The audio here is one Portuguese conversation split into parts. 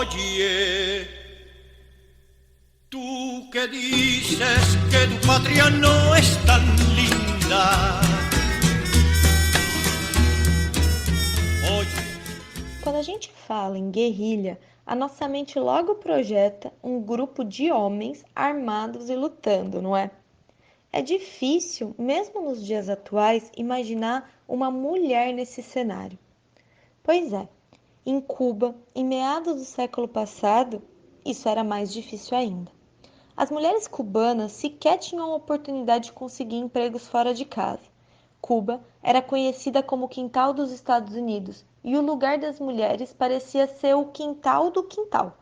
Oye, tú que dices que tu patria no es tan linda. Oye. Quando a gente fala em guerrilha, a nossa mente logo projeta um grupo de homens armados e lutando, não é? É difícil, mesmo nos dias atuais, imaginar uma mulher nesse cenário. Pois é, em Cuba, em meados do século passado, isso era mais difícil ainda. As mulheres cubanas sequer tinham a oportunidade de conseguir empregos fora de casa. Cuba era conhecida como o quintal dos Estados Unidos e o lugar das mulheres parecia ser o quintal do quintal.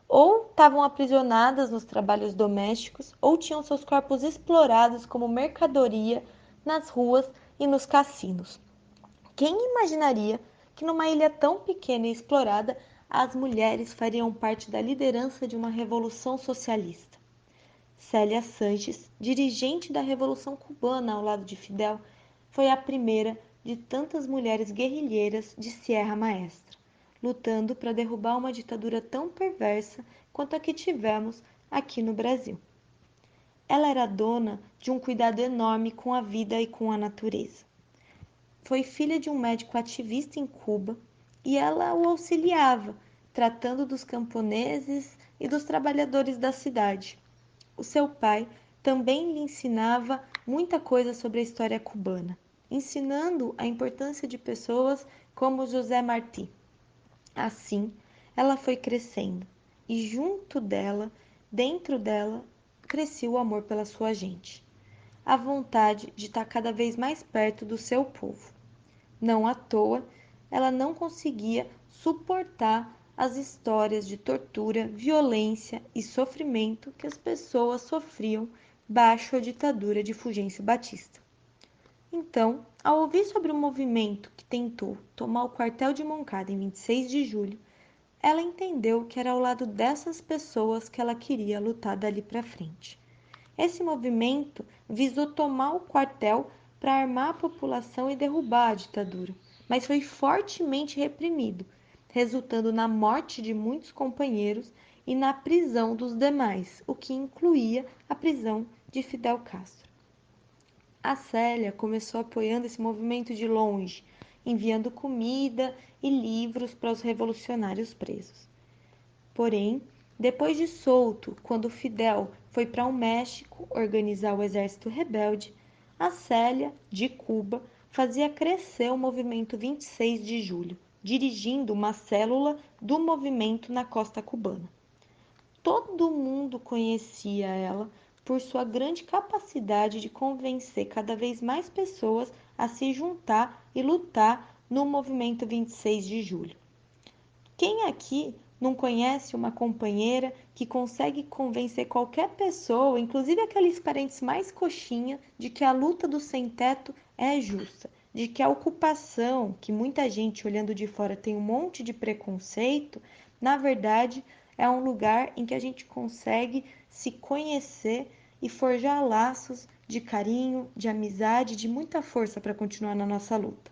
Ou estavam aprisionadas nos trabalhos domésticos ou tinham seus corpos explorados como mercadoria nas ruas e nos cassinos. Quem imaginaria que numa ilha tão pequena e explorada as mulheres fariam parte da liderança de uma revolução socialista? Célia Sanches, dirigente da Revolução Cubana ao lado de Fidel, foi a primeira de tantas mulheres guerrilheiras de Sierra Maestra, lutando para derrubar uma ditadura tão perversa quanto a que tivemos aqui no Brasil. Ela era dona de um cuidado enorme com a vida e com a natureza. Foi filha de um médico ativista em Cuba e ela o auxiliava, tratando dos camponeses e dos trabalhadores da cidade. O seu pai também lhe ensinava muita coisa sobre a história cubana, ensinando a importância de pessoas como José Martí. Assim, ela foi crescendo e junto dela, dentro dela, crescia o amor pela sua gente, a vontade de estar cada vez mais perto do seu povo. Não à toa, ela não conseguia suportar as histórias de tortura, violência e sofrimento que as pessoas sofriam baixo a ditadura de Fulgêncio Batista. Então, ao ouvir sobre o movimento que tentou tomar o quartel de Moncada em 26 de julho, ela entendeu que era ao lado dessas pessoas que ela queria lutar dali para frente. Esse movimento visou tomar o quartel para armar a população e derrubar a ditadura, mas foi fortemente reprimido, resultando na morte de muitos companheiros e na prisão dos demais, o que incluía a prisão de Fidel Castro. A Célia começou apoiando esse movimento de longe, enviando comida e livros para os revolucionários presos. Porém, depois de solto, quando Fidel foi para o México organizar o exército rebelde, a Célia, de Cuba, fazia crescer o movimento 26 de julho, dirigindo uma célula do movimento na costa cubana. Todo mundo conhecia ela por sua grande capacidade de convencer cada vez mais pessoas a se juntar e lutar no movimento 26 de julho. Quem aqui não conhece uma companheira que consegue convencer qualquer pessoa, inclusive aqueles parentes mais coxinha, de que a luta do sem-teto é justa, de que a ocupação, que muita gente olhando de fora tem um monte de preconceito, na verdade é um lugar em que a gente consegue se conhecer e forjar laços de carinho, de amizade, de muita força para continuar na nossa luta.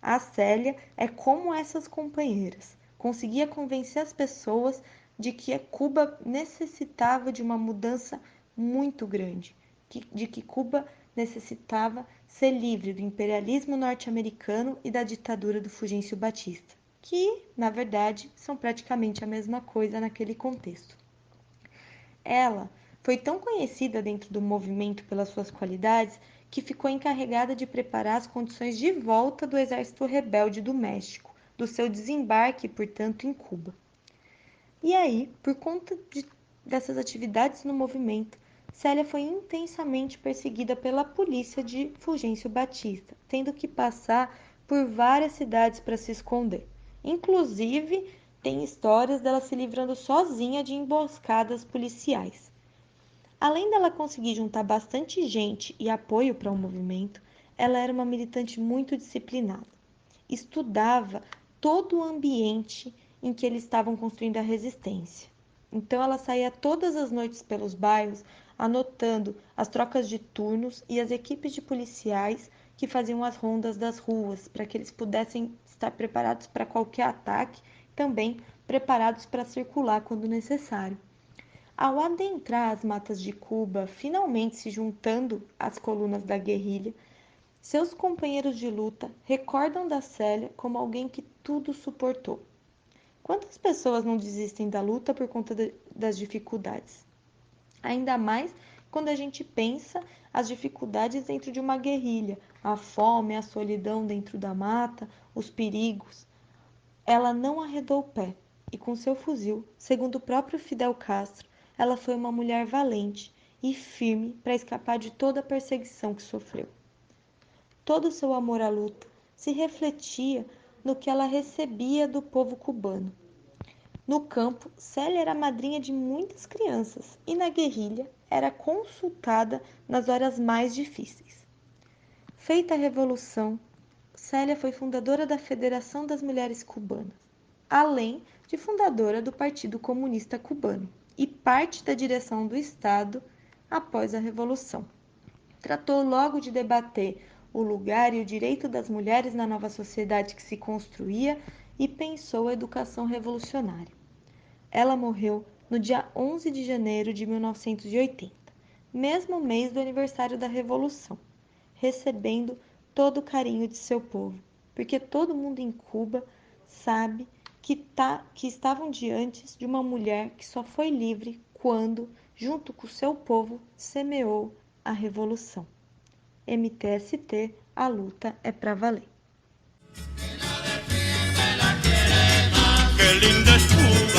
A Célia é como essas companheiras. Conseguia convencer as pessoas de que Cuba necessitava de uma mudança muito grande, de que Cuba necessitava ser livre do imperialismo norte-americano e da ditadura do Fulgêncio Batista, que, na verdade, são praticamente a mesma coisa naquele contexto. Ela foi tão conhecida dentro do movimento pelas suas qualidades que ficou encarregada de preparar as condições de volta do exército rebelde do México, do seu desembarque, portanto, em Cuba. E aí, por conta dessas atividades no movimento, Célia foi intensamente perseguida pela polícia de Fulgêncio Batista, tendo que passar por várias cidades para se esconder. Inclusive, tem histórias dela se livrando sozinha de emboscadas policiais. Além dela conseguir juntar bastante gente e apoio para o movimento, ela era uma militante muito disciplinada. Estudava todo o ambiente em que eles estavam construindo a resistência. Então ela saía todas as noites pelos bairros, anotando as trocas de turnos e as equipes de policiais que faziam as rondas das ruas, para que eles pudessem estar preparados para qualquer ataque também preparados para circular quando necessário. Ao adentrar as matas de Cuba, finalmente se juntando às colunas da guerrilha, seus companheiros de luta recordam da Célia como alguém que tudo suportou. Quantas pessoas não desistem da luta por conta das dificuldades? Ainda mais quando a gente pensa as dificuldades dentro de uma guerrilha, a fome, a solidão dentro da mata, os perigos. Ela não arredou o pé e com seu fuzil, segundo o próprio Fidel Castro, ela foi uma mulher valente e firme para escapar de toda a perseguição que sofreu. Todo o seu amor à luta se refletia no que ela recebia do povo cubano. No campo, Célia era madrinha de muitas crianças e na guerrilha era consultada nas horas mais difíceis. Feita a Revolução, Célia foi fundadora da Federação das Mulheres Cubanas, além de fundadora do Partido Comunista Cubano e parte da direção do Estado após a Revolução. Tratou logo de debater o lugar e o direito das mulheres na nova sociedade que se construía e pensou a educação revolucionária. Ela morreu no dia 11 de janeiro de 1980, mesmo mês do aniversário da Revolução, recebendo todo o carinho de seu povo, porque todo mundo em Cuba sabe que estavam diante de uma mulher que só foi livre quando, junto com seu povo, semeou a Revolução. MTST, a luta é pra valer. Qué linda es Cuba.